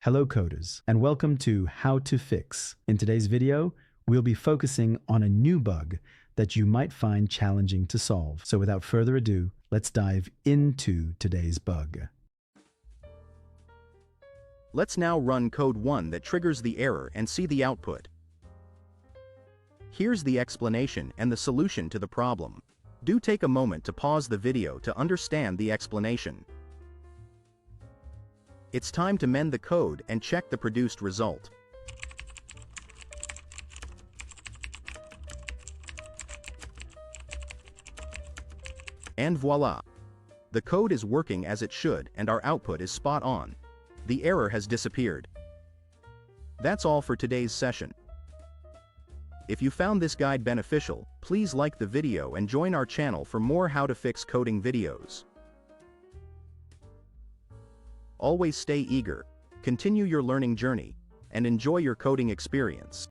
Hello coders, and welcome to How to Fix. In today's video, we'll be focusing on a new bug that you might find challenging to solve. So without further ado, let's dive into today's bug. Let's now run code 1 that triggers the error and see the output. Here's the explanation and the solution to the problem. Do take a moment to pause the video to understand the explanation. It's time to mend the code and check the produced result. And voila! The code is working as it should and our output is spot on. The error has disappeared. That's all for today's session. If you found this guide beneficial, please like the video and join our channel for more how to fix coding videos. Always stay eager, continue your learning journey, and enjoy your coding experience.